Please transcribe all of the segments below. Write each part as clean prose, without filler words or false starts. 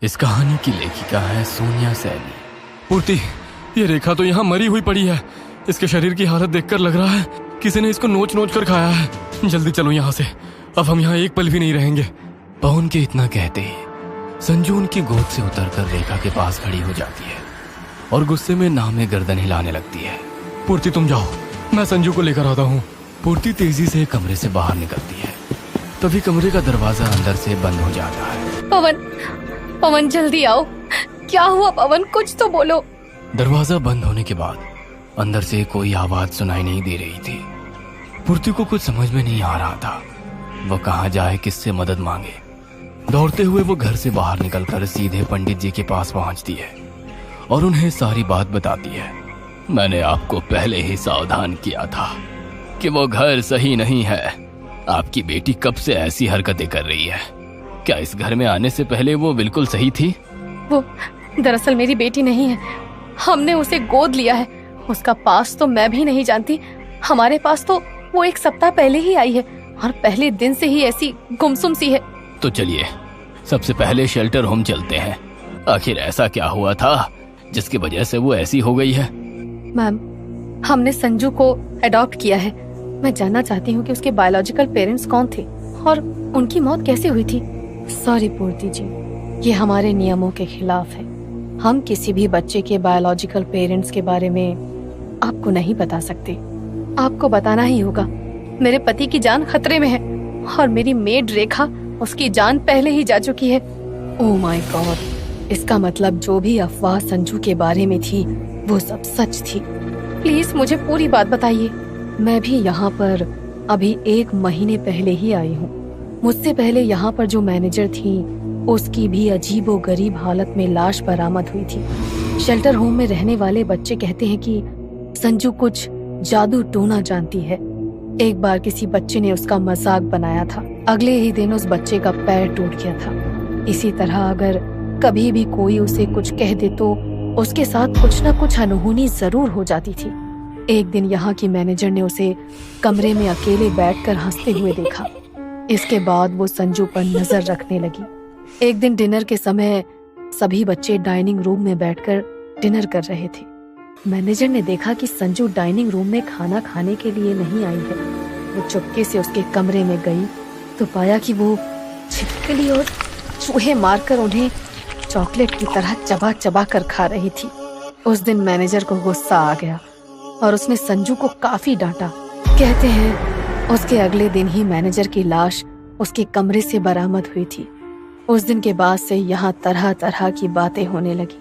इस कहानी की लेखिका है सोनिया सैनी। पूर्ति, ये रेखा तो यहाँ मरी हुई पड़ी है। इसके शरीर की हालत देखकर लग रहा है किसी ने इसको नोच नोच कर खाया है। जल्दी चलो यहाँ से, अब हम यहाँ एक पल भी नहीं रहेंगे। पवन के इतना कहते ही संजू उनकी गोद से उतरकर रेखा के पास खड़ी हो जाती है और गुस्से में नामे गर्दन हिलाने लगती है। पूर्ति तुम जाओ, मैं संजू को लेकर आता हूँ। पूर्ति तेजी से कमरे से बाहर निकलती है, तभी कमरे का दरवाजा अंदर से बंद हो जाता है। पवन जल्दी आओ। क्या हुआ पवन, कुछ तो बोलो। दरवाजा बंद होने के बाद अंदर से कोई आवाज सुनाई नहीं दे रही थी। पूर्ति को कुछ समझ में नहीं आ रहा था वो कहाँ जाए, किससे मदद मांगे। दौड़ते हुए वो घर से बाहर निकलकर सीधे पंडित जी के पास पहुंचती है और उन्हें सारी बात बताती है। मैंने आपको पहले ही सावधान किया था कि वो घर सही नहीं है। आपकी बेटी कब से ऐसी हरकतें कर रही है? क्या इस घर में आने से पहले वो बिल्कुल सही थी? वो दरअसल मेरी बेटी नहीं है, हमने उसे गोद लिया है। उसका पास तो मैं भी नहीं जानती। हमारे पास तो वो एक सप्ताह पहले ही आई है और पहले दिन से ही ऐसी गुमसुम सी है। तो चलिए सबसे पहले शेल्टर होम चलते हैं। आखिर ऐसा क्या हुआ था जिसकी वजह से वो ऐसी हो गई है? मैम, हमने संजू को अडॉप्ट किया है। मैं जानना चाहती हूँ कि उसके बायोलॉजिकल पेरेंट्स कौन थे और उनकी मौत कैसे हुई थी। सॉरी पूर्ति जी, ये हमारे नियमों के खिलाफ है। हम किसी भी बच्चे के बायोलॉजिकल पेरेंट्स के बारे में आपको नहीं बता सकते। आपको बताना ही होगा। मेरे पति की जान खतरे में है और मेरी मेड रेखा, उसकी जान पहले ही जा चुकी है। ओह माय गॉड, इसका मतलब जो भी अफवाह संजू के बारे में थी वो सब सच थी। प्लीज मुझे पूरी बात बताइए। मैं भी यहाँ पर अभी 1 महीने पहले ही आई हूँ। मुझसे पहले यहाँ पर जो मैनेजर थी उसकी भी अजीबोगरीब हालत में लाश बरामद हुई थी। शेल्टर होम में रहने वाले बच्चे कहते हैं कि संजू कुछ जादू टोना जानती है। एक बार किसी बच्चे ने उसका मजाक बनाया था। अगले ही दिन उस बच्चे का पैर टूट गया था। इसी तरह अगर कभी भी कोई उसे कुछ कह दे तो उसके साथ कुछ न कुछ अनहोनी जरूर हो जाती थी। एक दिन यहाँ की मैनेजर ने उसे कमरे में अकेले बैठकर हंसते हुए देखा। इसके बाद वो संजू पर नजर रखने लगी। एक दिन डिनर के समय सभी बच्चे डाइनिंग रूम में बैठकर डिनर कर रहे थे। मैनेजर ने देखा कि संजू डाइनिंग रूम में खाना खाने के लिए नहीं आई है। वो चुपके से उसके कमरे में गई तो पाया कि वो छिपकली और चूहे मारकर उन्हें चॉकलेट की तरह चबा चबा कर खा रही थी। उस दिन मैनेजर को गुस्सा आ गया और उसने संजू को काफी डांटा। कहते हैं उसके अगले दिन ही मैनेजर की लाश उसके कमरे से बरामद हुई थी। उस दिन के बाद से यहाँ तरह तरह की बातें होने लगी।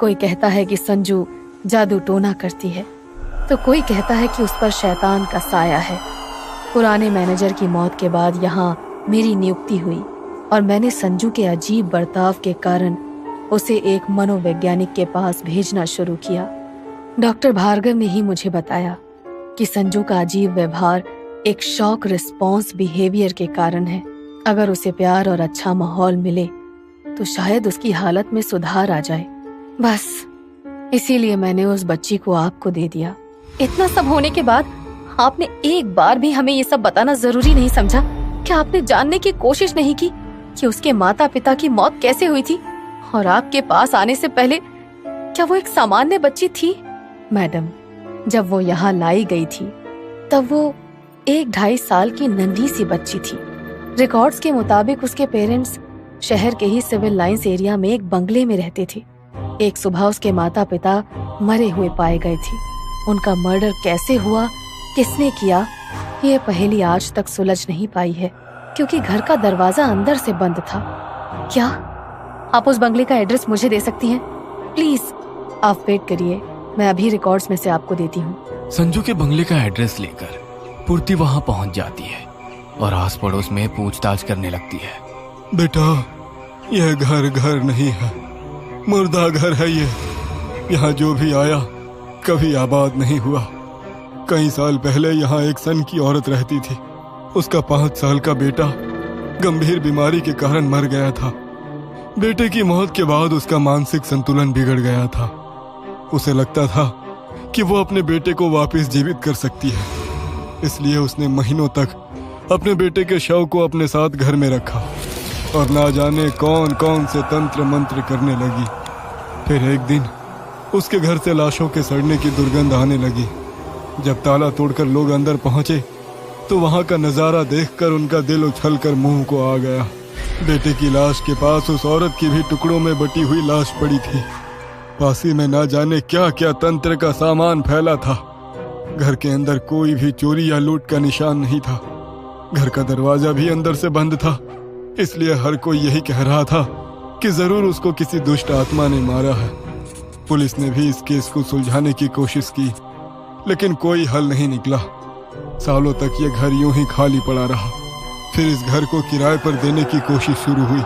कोई कहता है कि संजू जादू टोना करती है तो कोई कहता है कि उस पर शैतान का साया है। पुराने मैनेजर की मौत के बाद यहाँ मेरी नियुक्ति हुई और मैंने संजू के अजीब बर्ताव के कारण उसे एक मनोवैज्ञानिक के पास भेजना शुरू किया। डॉक्टर भार्गव ने ही मुझे बताया कि संजू का अजीब व्यवहार एक शॉक रिस्पॉन्स बिहेवियर के कारण है। अगर उसे प्यार और अच्छा माहौल मिले तो शायद उसकी हालत में सुधार आ जाए। बस इसीलिए मैंने उस बच्ची को आपको दे दिया। इतना सब होने के बाद आपने एक बार भी हमें ये सब बताना जरूरी नहीं समझा? क्या आपने जानने की कोशिश नहीं की कि उसके माता पिता की मौत कैसे हुई थी? और आपके पास आने से पहले क्या वो एक सामान्य बच्ची थी? मैडम, जब वो यहाँ लाई गई थी तब वो 1-2.5 साल की नन्ही सी बच्ची थी। रिकॉर्ड्स के मुताबिक उसके पेरेंट्स शहर के ही सिविल लाइंस एरिया में एक बंगले में रहते थे। एक सुबह उसके माता पिता मरे हुए पाए गए थे। उनका मर्डर कैसे हुआ, किसने किया, ये पहेली आज तक सुलझ नहीं पाई है क्योंकि घर का दरवाजा अंदर से बंद था। क्या आप उस बंगले का एड्रेस मुझे दे सकती हैं? प्लीज आप वेट करिए, मैं अभी रिकॉर्ड्स में से आपको देती हूँ। संजू के बंगले का एड्रेस लेकर पूर्ति वहाँ पहुँच जाती है और आस पड़ोस में पूछताछ करने लगती है। बेटा, यह घर नहीं है, मुर्दा घर है ये। यहाँ जो भी आया कभी आबाद नहीं हुआ। कई साल पहले यहाँ एक सन की औरत रहती थी। उसका 5 साल का बेटा गंभीर बीमारी के कारण मर गया था। बेटे की मौत के बाद उसका मानसिक संतुलन बिगड़ गया था। उसे लगता था कि वो अपने बेटे को वापस जीवित कर सकती है, इसलिए उसने महीनों तक अपने बेटे के शव को अपने साथ घर में रखा। और ना जाने कौन कौन से तंत्र मंत्र करने लगी। फिर एक दिन उसके घर से लाशों के सड़ने की दुर्गंध आने लगी। जब ताला तोड़कर लोग अंदर पहुंचे तो वहां का नजारा देखकर उनका दिल उछलकर मुंह को आ गया। बेटे की लाश के पास उस औरत की भी टुकड़ों में बटी हुई लाश पड़ी थी। पासी में ना जाने क्या क्या तंत्र का सामान फैला था। घर के अंदर कोई भी चोरी या लूट का निशान नहीं था। घर का दरवाजा भी अंदर से बंद था, इसलिए हर कोई यही कह रहा था कि जरूर उसको किसी दुष्ट आत्मा ने मारा है। पुलिस ने भी इस केस को सुलझाने की कोशिश की, लेकिन कोई हल नहीं निकला। सालों तक ये घर यूं ही खाली पड़ा रहा। फिर इस घर को किराए पर देने की कोशिश शुरू हुई,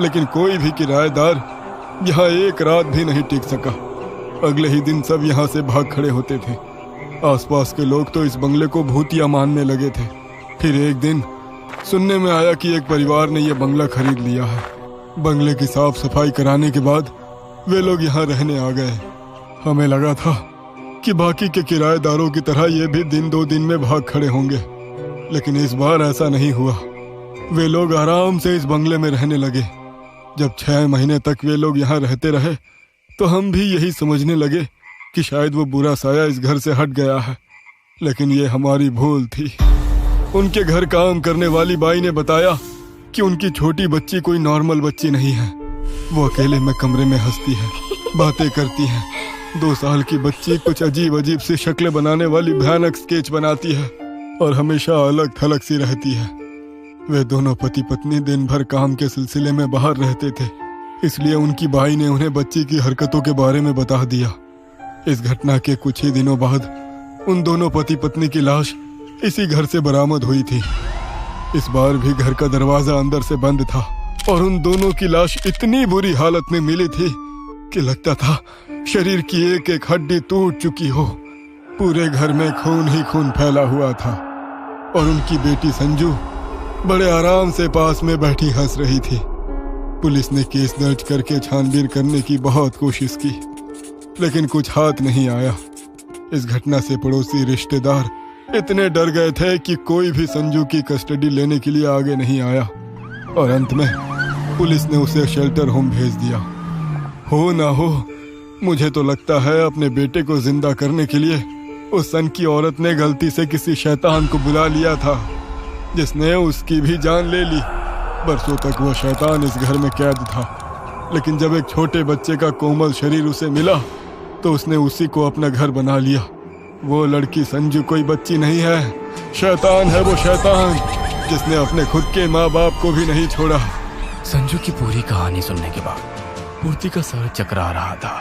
लेकिन कोई भी किराएदार यहाँ एक रात भी नहीं टिक सका। अगले ही दिन सब यहाँ से भाग खड़े होते थे। आसपास के लोग तो इस बंगले को भूतिया मानने लगे थे। फिर एक दिन सुनने में आया कि एक परिवार ने यह बंगला खरीद लिया है। बंगले की साफ सफाई कराने के बाद वे लोग यहाँ रहने आ गए। हमें लगा था कि बाकी के किराएदारों की तरह ये भी दिन दो दिन में भाग खड़े होंगे, लेकिन इस बार ऐसा नहीं हुआ। वे लोग आराम से इस बंगले में रहने लगे। जब 6 महीने तक वे लोग यहाँ रहते रहे तो हम भी यही समझने लगे कि शायद वो बुरा साया इस घर से हट गया है, लेकिन ये हमारी भूल थी। उनके घर काम करने वाली बाई ने बताया कि उनकी छोटी बच्ची कोई नॉर्मल बच्ची नहीं है। वो अकेले में कमरे में हंसती है, बातें करती है। 2 साल की बच्ची कुछ अजीब अजीब सी शक्लें बनाने वाली भयानक स्केच बनाती है और हमेशा अलग थलग सी रहती है। वे दोनों पति पत्नी दिन भर काम के सिलसिले में बाहर रहते थे, इसलिए उनकी बाई ने उन्हें बच्ची की हरकतों के बारे में बता दिया। इस घटना के कुछ ही दिनों बाद उन दोनों पति पत्नी की लाश इसी घर से बरामद हुई थी। इस बार भी घर का दरवाजा अंदर से बंद था और उन दोनों की लाश इतनी बुरी हालत में मिली थी कि लगता था शरीर की एक एक हड्डी टूट चुकी हो। पूरे घर में खून ही खून फैला हुआ था और उनकी बेटी संजू बड़े आराम से पास में बैठी हंस रही थी। पुलिस ने केस दर्ज करके छानबीन करने की बहुत कोशिश की, लेकिन कुछ हाथ नहीं आया। इस घटना से पड़ोसी रिश्तेदार इतने डर गए थे कि कोई भी संजू की कस्टडी लेने के लिए आगे नहीं आया और अंत में पुलिस ने उसे शेल्टर होम भेज दिया। हो ना हो, मुझे तो लगता है अपने बेटे को जिंदा करने के लिए उस सन की औरत ने गलती से किसी शैतान को बुला लिया था, जिसने उसकी भी जान ले ली। बरसों तक वो शैतान इस घर में कैद था, लेकिन जब एक छोटे बच्चे का कोमल शरीर उसे मिला तो उसने उसी को अपना घर बना लिया। वो लड़की संजू कोई बच्ची नहीं है, शैतान है वो शैतान, जिसने अपने खुद के माँ बाप को भी नहीं छोड़ा। संजू की पूरी कहानी सुनने के बाद पूर्ति का सर चकरा रहा था।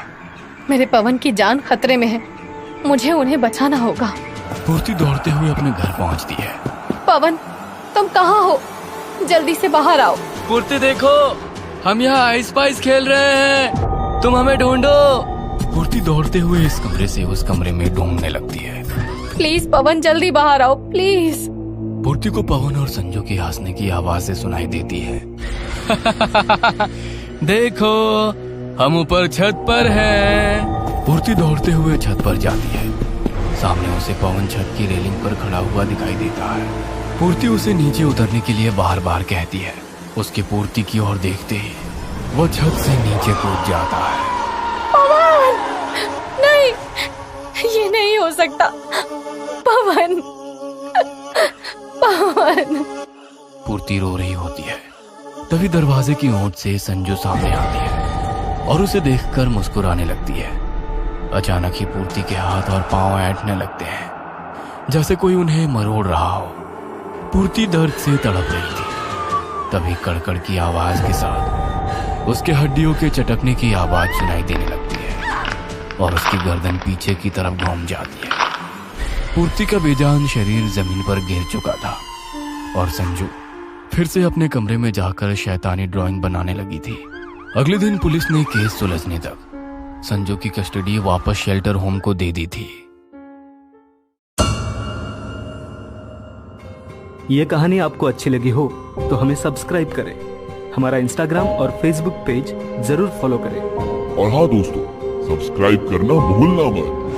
मेरे पवन की जान खतरे में है, मुझे उन्हें बचाना होगा। पूर्ति दौड़ते हुए अपने घर पहुंचती है। पवन, तुम कहाँ हो? जल्दी से बाहर आओ। पूर्ति देखो, हम यहाँ आइस पाइस खेल रहे हैं, तुम हमें ढूंढो। पूर्ति दौड़ते हुए इस कमरे से उस कमरे में ढूंढने लगती है। प्लीज पवन, जल्दी बाहर आओ प्लीज। पूर्ति को पवन और संजू की हंसने की आवाजें सुनाई देती है। देखो, हम ऊपर छत पर हैं। पूर्ति दौड़ते हुए छत पर जाती है। सामने उसे पवन छत की रेलिंग पर खड़ा हुआ दिखाई देता है। पूर्ति उसे नीचे उतरने के लिए बार बार कहती है। उसकी पूर्ति की ओर देखते ही वो छत से नीचे कूद जाता है। पवन, नहीं, ये नहीं हो सकता। पवन, पवन। पूर्ति रो रही होती है। तभी दरवाजे की ओट से संजू सामने आती है और उसे देखकर मुस्कुराने लगती है। अचानक ही पूर्ति के हाथ और पांव ऐंठने लगते हैं, जैसे कोई उन्हें मरोड़ रहा हो। पूर्ति दर्द से तड़प रही थी। तभी कड़कड़ की आवाज के साथ उसके हड्डियों के चटकने की आवाज सुनाई देने लगती है और उसकी गर्दन पीछे की तरफ घूम जाती है। पूर्ति का बेजान शरीर जमीन पर गिर चुका था और संजू फिर से अपने कमरे में जाकर शैतानी ड्राइंग बनाने लगी थी। अगले दिन पुलिस ने केस सुलझने तक संजू की कस्टडी वापस शेल्टर होम को दे दी थी। ये कहानी आपको अच्छी लगी हो तो हमें सब्सक्राइब करें, हमारा इंस्टाग्राम और फेसबुक पेज जरूर फॉलो करें। और हाँ दोस्तों, सब्सक्राइब करना भूलना मत।